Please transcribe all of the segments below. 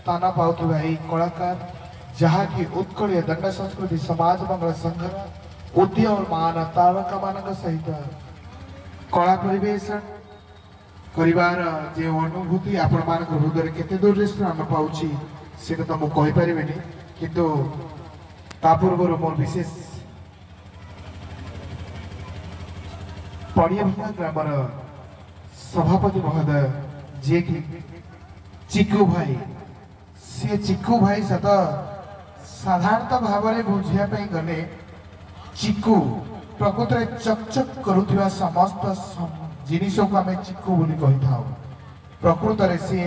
स्थान पाउथुवा एई कलाकार जहाँकि उत्कलीय दंड संस्कृति समाज मंगल संघर उद्य और मान तारका मानक सहित कला परिवेशन करिवार जे अनुभूति आपण मान हृदय केते दूर स्थान पाउछि सेटा तो मु कहि परिबेनी किंतु ता पूर्व मोर विशेष पड़िया ग्रामर सभापति महोदय जे कि चिकू भाई सी चिकू भाई सत साधारणतः भाव में बुझापी गले चिकू प्रकृत में चकचक करुवा समस्त जिनिस को आम चिकू बोली कही था प्रकृत में सी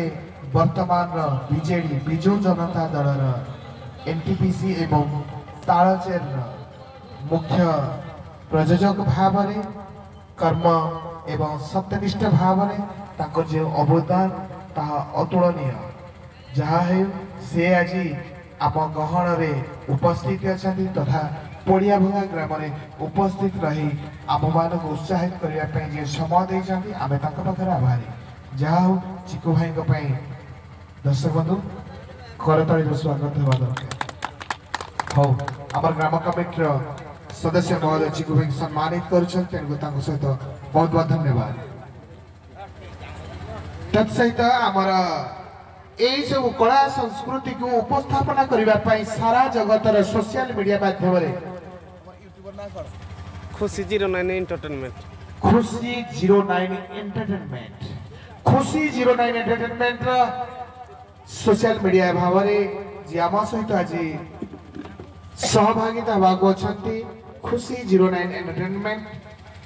वर्तमान बीजेडी विजु जनता दल एनटीपीसी एवं तालचेर मुख्य प्रयोजक भाव में कर्म एवं सत्यनिष्ठ भाव में जो अवदान ताहा अतुलनीय जहा है से आज आम गहन में उपस्थित अच्छा तथा पड़िया भंगा ग्राम में उपस्थित रही आम मान उत्साहित करने जो समय देते आम पाखे आभारी जहा हो चिकू भाई दर्शक बंधु करताली स्वागत होगा दरकार हौ आम ग्राम कमिटी सदस्य महोदय चिकू भाई सम्मानित कर सहित बहुत बहुत धन्यवाद तत्सहित आमर यही सब कला संस्कृति को उपस्थापना करने सारा जगतर सोशल मीडिया माध्यम खुशी 09 एंटरटेनमेंट खुशी 09 एंटरटेनमेंट सोशल मीडिया भाव जी आम सहित आज सहभागिता होगा खुशी 09 एंटरटेनमेंट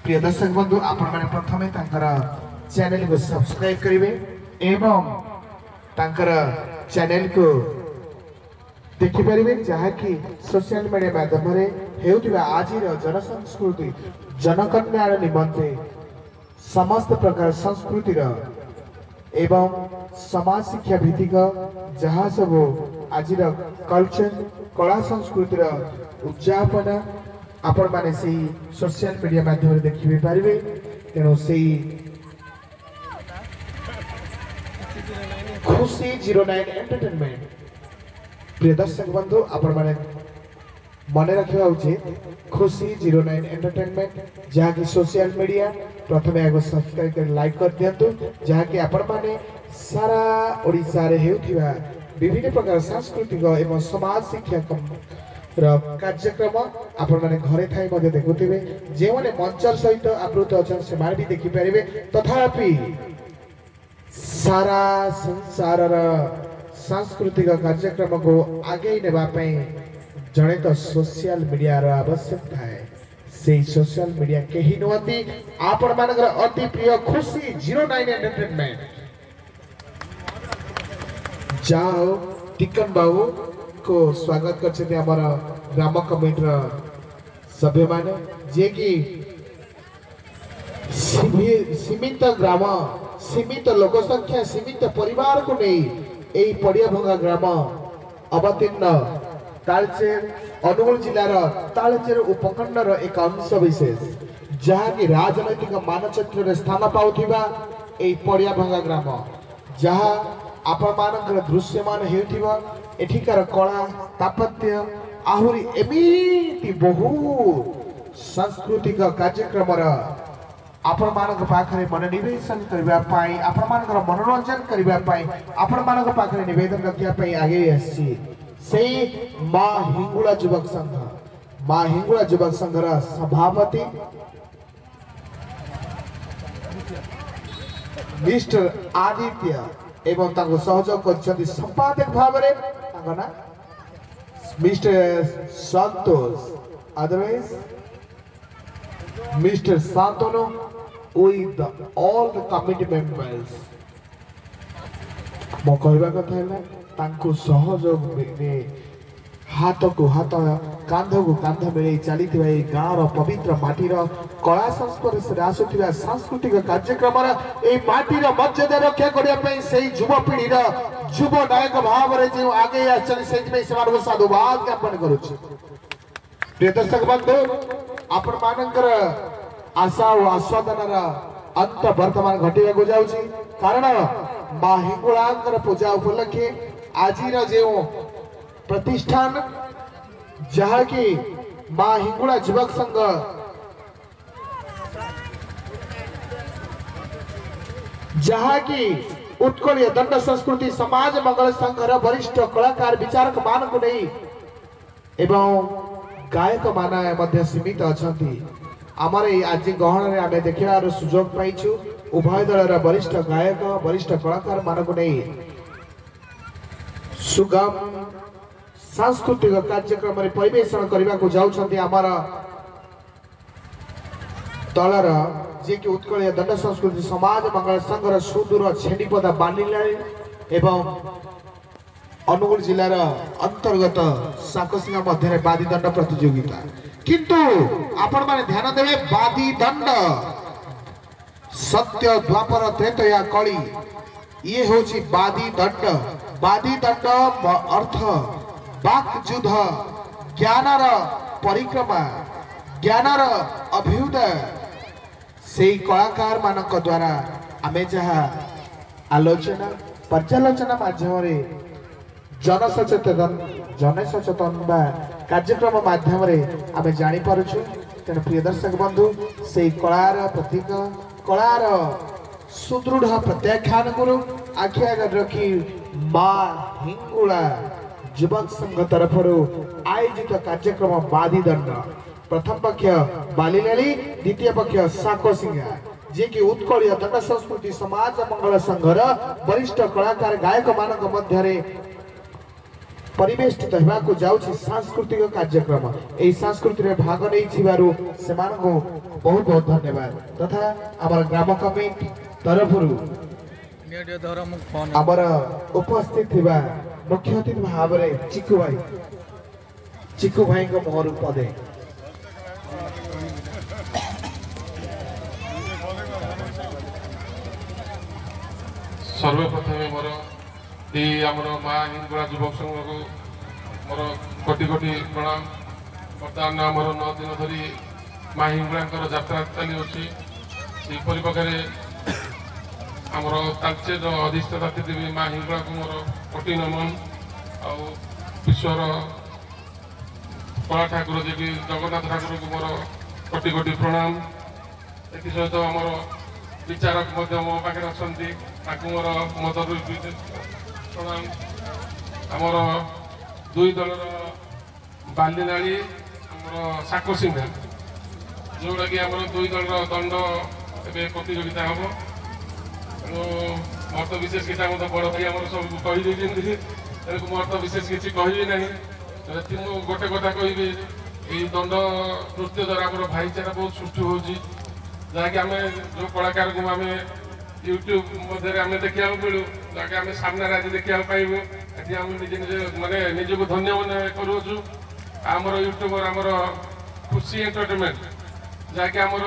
प्रिय दर्शक बंधु आपण मैंने प्रथम चैनल को सब्सक्राइब करेंगे एवं चैनल को देखिपारे जहाँकि सोशल मीडिया माध्यम आज जनसंस्कृति जनकल्याण निमंते समस्त प्रकार संस्कृति एवं समाज शिक्षा भित्तिक जहाँ सब आज कल्चर कला संस्कृतिर उद्यापन आपण माने से सोशल मीडिया माध्यम देखि पारे तेणु से खुशी 09 एंटरटेनमेंट प्रिय दर्शक बंधु आपण माने मन रखा उचित खुशी 09 एंटरटेनमेंट जहाँ की सोशल मीडिया प्रथम एगो सब्सक्राइब कर लाइक कर दिंतु जहाँ की आपण माने सारा ओडिसा रे हेउथिबा विभिन्न प्रकार सांस्कृतिक एवं समाज शिक्षा कार्यक्रम आपण माने घरे थाई मध्ये देखुथिबे जे माने मंचर सहित आवृत अछन से माने भी देखि परिबे तथापि सारा संसार सांस्कृतिक कार्यक्रम को आगे नेबा पई जणे तो सोशल मीडिया रो आवश्यकता है से सोशल मीडिया के ही नोती आपण मानकर अति प्रिय खुशी 09 एंटरटेनमेंट जाओ टिकन बाबू को स्वागत करछथि हमर ग्राम कमिटी सभ्य माने जे कि सीमित ग्राम सीमित लोक संख्या सीमित परिवार को नहीं एई पड़िया भंगा ग्राम अवतीर्ण तालचेर अनुगुल जिलार तालचेर उपखंडर एक अंश विशेष जहाँ की राजनैतिक मानचित्र में स्थान पाउथिबा एई पड़िया भंगा ग्राम जहाँ आपण मानकर दृश्यमान हेउथिबा एठिकार कला स्थापत्य आहुरी एमिति बहुत सांस्कृतिक कार्यक्रम आपण मानक पाखरे मनोनिवेशन करबा पाई आपण मानकर मनोरंजन करबा पाई आपण मानक पाखरे निवेदन रखिया पाई आगे आसी सेई मां हिंगुला युवक संघर सभापति मिस्टर आदित्य एवं ताको सहयोग करछथि संपादक भाव रे ताको ना mister Santosh otherwise Mr. Santonu with all the committee members. मो कहबा कथा है तांको सहयोग में हाथ को हाथ कांध को कांध मिले चली गाँव पवित्र माटीर कला संस्पर्श से आसुवा सांस्कृतिक कार्यक्रम माटीर मर्यादा रक्षा करने से युवपीढ़ीर युव नायक भाव में जो आगे साधुवाद ज्ञापन करुच्ची। प्रिय दर्शक बंधु आपण मानकर आशा और आस्वादन अंत वर्तमान घटिया जाऊँगी कारण माँ हिंगुला पूजा उपलक्षे आज जो प्रतिष्ठान जहाँकि माँ हिंगुड़ा युवक संघ जहाँकि उत्कलीय दंड संस्कृति समाज मंगल संघर वरिष्ठ कलाकार विचारक मान को नहीं एवं गायक मान सीमित अच्छा आमर आज गहन आम देखार सुजोग पाइछु उभय दल वरिष्ठ गायक वरिष्ठ कलाकार मान को नहीं सुगम सांस्कृतिक कार्यक्रम परिवेषण करने को जाउछन्ति आमर दलर जे कि उत्कलीय दंड संस्कृति समाज मंगल संघर सुदूर छेनीपदा बालीलाड़ी एवं अनुगुल जिलार अंतर्गत साकसिंगा मध्य बादी दंड प्रतियोगिता किंतु आपण माने ध्यान देवे बादी दंड सत्य द्वापर त्रेतया कली ये होची बादी दंड अर्थ वाक युद्ध ज्ञानर परिक्रमा ज्ञानर अभ्युदय से कलाकार मानक द्वारा आमे जहाँ आलोचना पर्यालोचना माध्यम जनसचेतन कार्यक्रम माध्यम आमे जानी पारुछु तेणु प्रिय दर्शक बंधु से कलार प्रतीक कलार सुदृढ़ प्रत्याख्यान करू आखि आगे रखी माँ हिंगुड़ा युवक संघ तरफ आयोजित कार्यक्रम बादी दंड प्रथम पक्ष बालीलाली द्वितीय पक्ष साकोसिंगा जे कि उत्कलीय दंड संस्कृति समाज मंगल संघर वरिष्ठ कलाकार गायक मानक मध्य परिवेष्टित होगाकू जाउछि सांस्कृतिक कार्यक्रम एई संस्कृति रे भाग नै छिबारु सेमानकु बहुत बहुत धन्यवाद तथा आमर ग्राम कमिटी तरफरु आमर उपस्थित थिबा मुख्य अतिथि भाव में चिकू भाई को मोहर पदे सर्वप्रथमे मोर माँ हिंगुड़ा युवक संघ को मोर कोटि कोटि प्रणाम बर्तमान आमर 9 दिन धरी माँ हिंगुड़ा यात्रा चली से परिपक्ष आमर तालचेर अधिष्ठाता देवी माँ हिंगुड़ा को मोर कोटि नमन आ विश्वर कला ठाकुर जी की जगन्नाथ ठाकुर को मोर कोटि कोटि प्रणाम एथि सहित आमर विचारक मो पाखे अच्छा मोर मदर प्रणाम आमर दुई दलर बालीनाली आमर साकोसिंगा जोटा कि आमर दुई दलर दंड ए प्रतियोगिता हम मोर तो विशेष किसी आम बड़ भाई आम सब कहीदे मोर तो विशेष किसी कहबी ना गोटे कथा कह दंड नृत्य द्वारा आम भाईचारा बहुत सृष्टि हो जहाँकि आम जो कलाकार को आम यूट्यूब मध्य आम देखा मिलू जहाँकि आम सामने आज देखा पाइबू ये आम निजे निजे माने निजक धन्य मन करूँ आमर यूट्यूबर आमर खुशी एंटरटेनमेंट जहाँकि आमर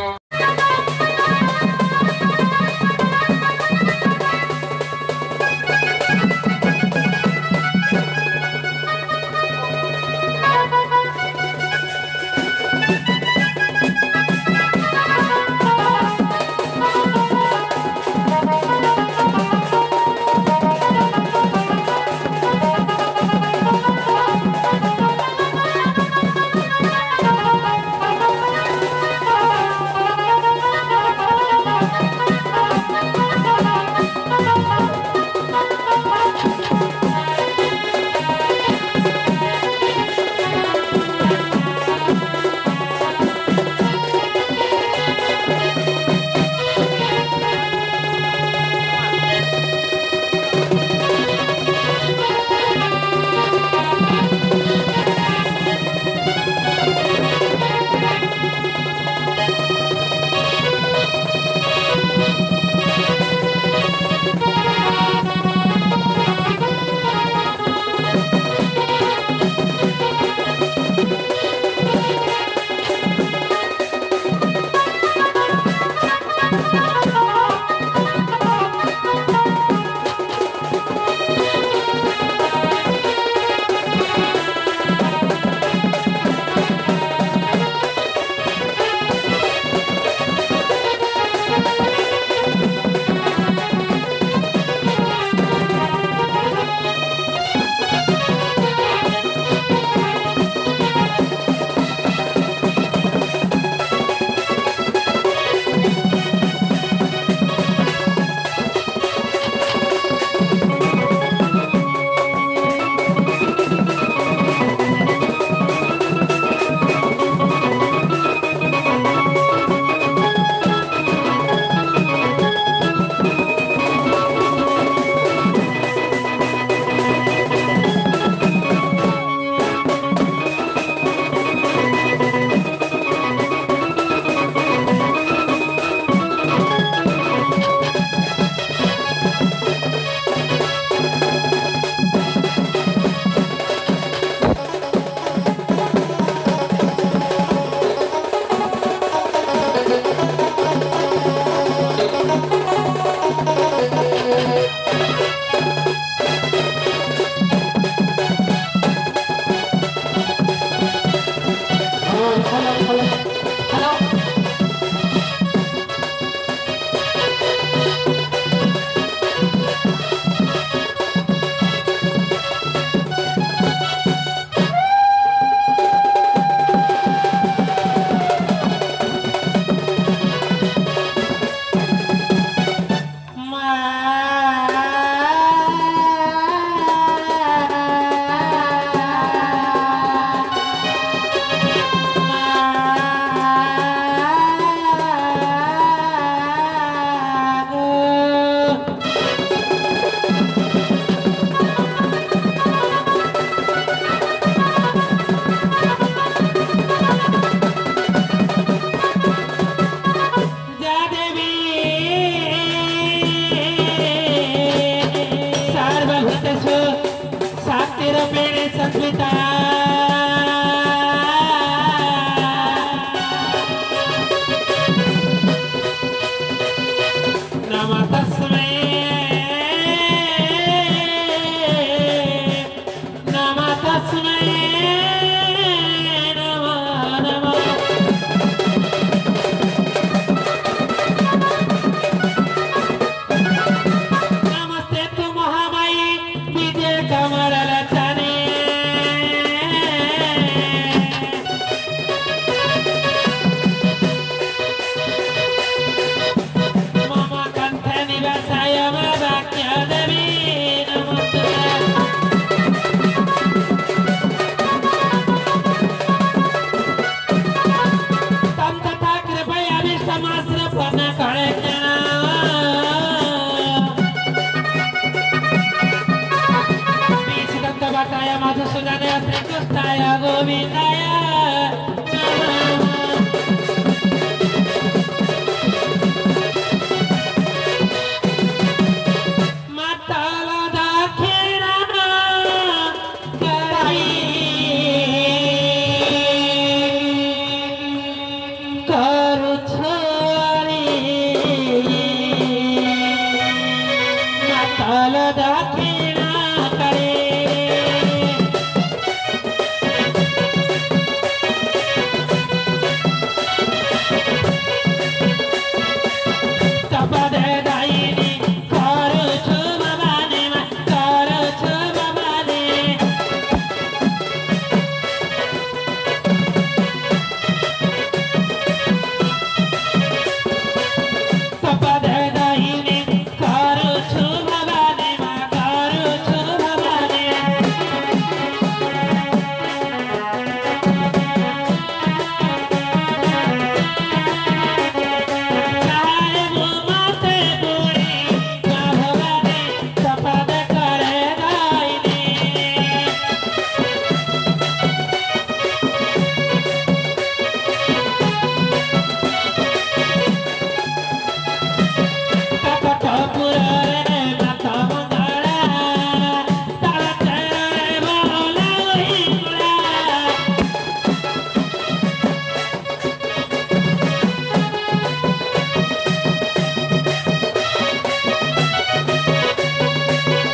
पेणे संस्कृता नमः तस्मै नमः तस्मै नमः नमः नमस्ते तु महामाई विजय कमल लचने मम कंठ निवासाय वाक्य देवी नमस्ते तम तथा कृपया विष्टमाश्र पन करे बीजगंधवताय मधुसूदनाय श्रीकृष्णाय गोविंदाय मतल दक्षिण करू छोरी मतल दक्षिण करे सपद दायिनी करू शुभ बाने करू शुभ बाने सपद दायिनी करू शुभ बाने करू शुभ बाने साहेब माते बुरी भगवाने सपद करे दायिनी कपटपुरे माता मंगला तारा चरे बोला हिंगला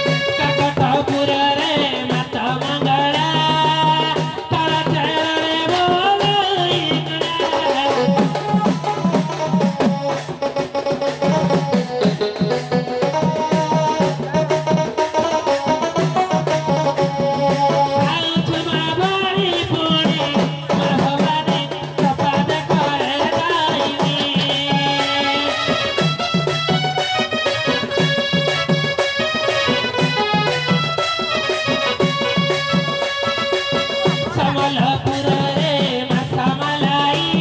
कपटपुरे माता मंगला तारा चरे बोला हिंगला आउछ बाबारी पुणी भगवाने सपद करे दायिनी समलपुर रे समलाई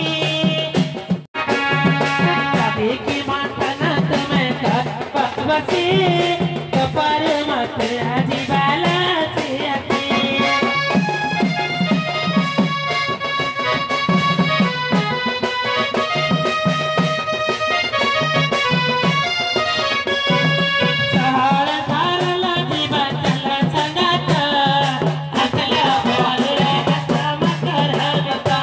कभी की माथनत में बसी कपर मत आजी बाला चियती सहार धारल जीवन चल संगत अकला बोल रे असम करगता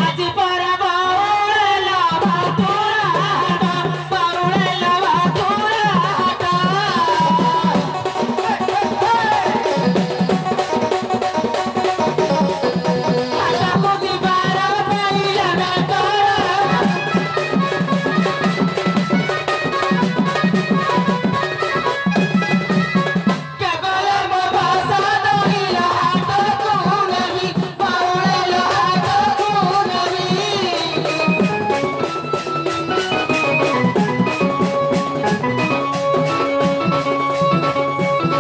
आज पर बावळला भातुराटा बावळला भातुराटा आता कोदी बारा पहिला भातुरा केवल भाषा दोहिला हात कोणवी बावळला हात कोणवी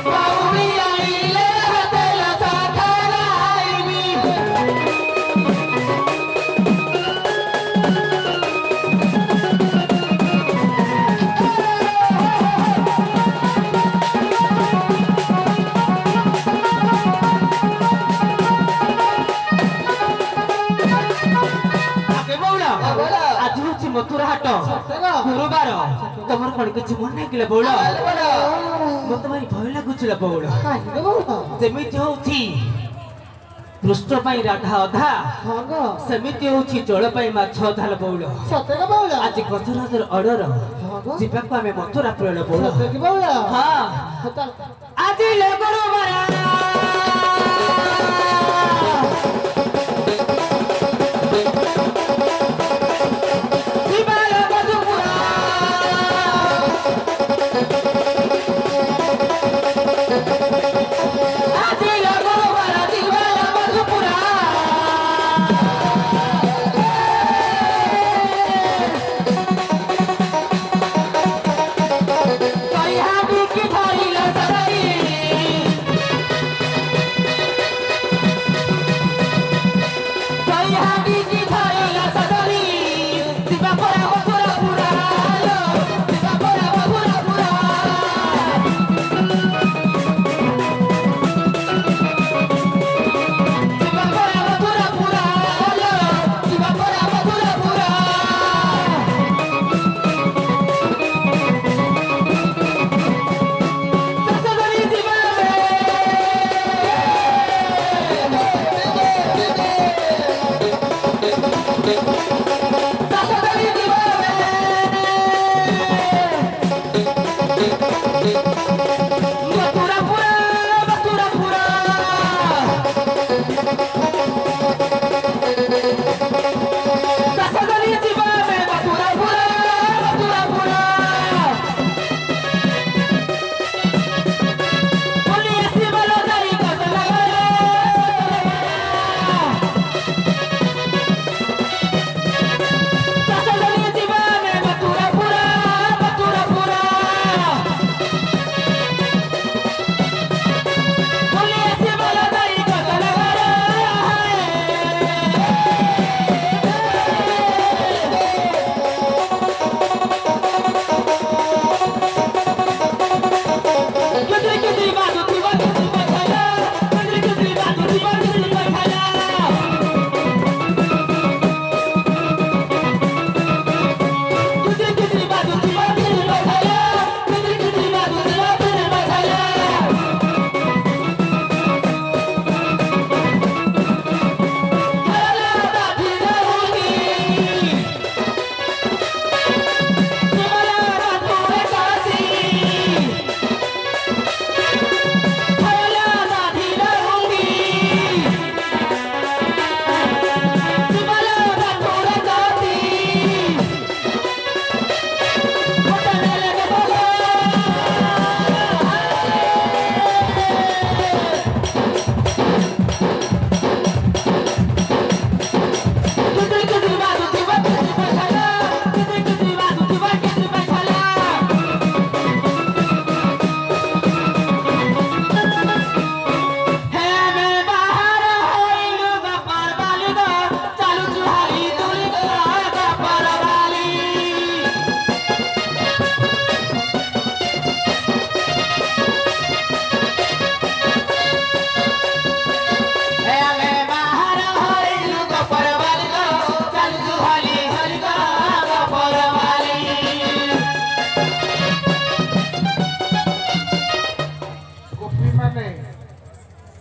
बावळी आईले हाताला साठाला आईवी ଆଜି ହଉଛି ମଥୁରା ହାଟ ଗୁରୁବାର ତମର କଣ କିଛି ମନେ ନାଗିଲା ବଉଳ ମତେ ଭାରି ଭୟ ଲାଗୁଥିଲା ବଉଳ ଯେମିତି ହଉଛି କୃଷ୍ଣ ପାଇଁ ରାଧା ଅଧା ସେମିତି ହଉଛି ଜଳ ପାଇଁ ମାଛ ଅଧା ବଉଳ ଆଜି ଗଜରାଜର ଅର୍ଡର ଯିବାକୁ ଆମେ ମଥୁରା ପ୍ରେରଣ ବଉଳ ହଁ ଆଜି ଲୋକରୁ ମାରା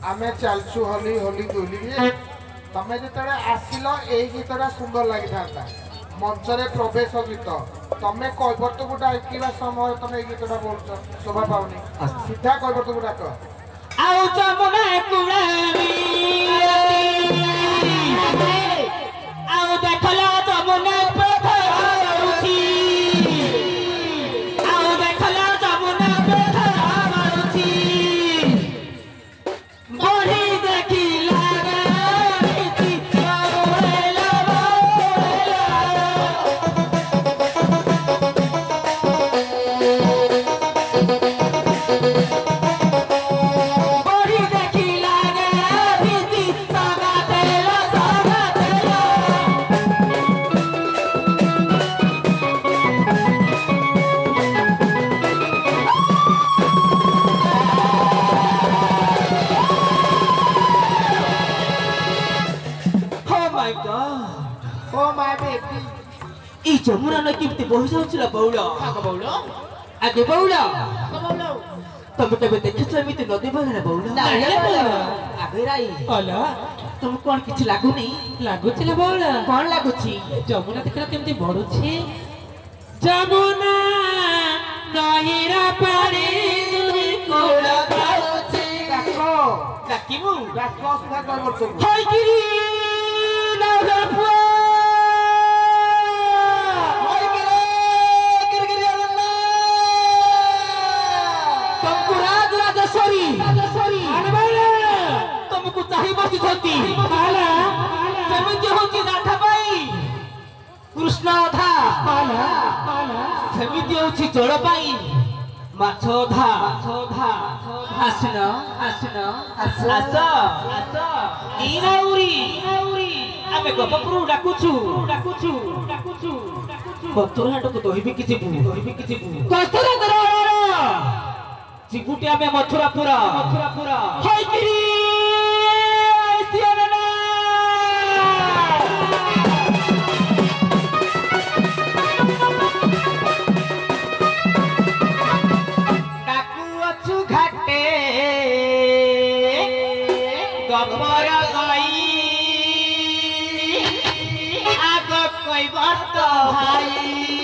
आमे चलछु होली होली दोली तमे जेतरे आसिलो एई गीतटा सुंदर लागि थांता मंचरे प्रवेश गीत तमे कइबर्त गुडा एकिबा समय तमे एई गीतटा बोलछ शोभा पाउनी सीधा कइबर्त गुडा क आउ जमुना कुलावी आउ देखला जमुना पथरुथी आउ देखला जमुना पथरुथी बड़ी देखी लागे रीति बोलेला बड़ी देखी लागे रीति सागा देला Oh my God! Oh my baby এই যমুনা নয় কেমতি বহি যাଉଥିଲା ବଉଳ ଆଗେ ବଉଳ ତମେ କେବେ ଦେଖିଛ ଏମିତି ନଦୀ ବହିରେ ବଉଳ ଆଗେ ରାଇ ତମକୁ କଣ କିଛି ଲାଗୁନି ଲାଗୁଛି ନା ବଉଳ କଣ ଲାଗୁଛି ଯମୁନା ଦେଖିଲ କେମିତି ବଢୁଛି ଯମୁନା ନଈର ପାଣି କୋଳ ଖାଉଛି ଡାକିମୁ ତମକୁ ହୋଇକିରି ନାଉର ପୁଅ ତମକୁ ରାଜରାଜେଶ୍ୱରୀ ତମକୁ ଚାହିଁ ବସିଛନ୍ତି ସେମିତି ହଉଛି ନାଥ ପାଇଁ କୃଷ୍ଣ ଅଧା ସେମିତି ହଉଛି ଜଳ ପାଇଁ ମାଛ ଅଧା ଆସିନ ଆସ ଏଇ ନାଉରି ଆମେ ଗୋପପୁର ଡାକୁଛୁ ମଥୁରା ହାଟକୁ ଦହିବିକି ଯିବୁ ଯିବୁଟି ଆମେ ମଥୁରାପୁର ହୋଇକିରି ଆସିଅନା ଡାକୁଅଛୁ ଘାଟେ ଗପର ଗାଇ ଆଗ କହିବ ତ ଭାଇ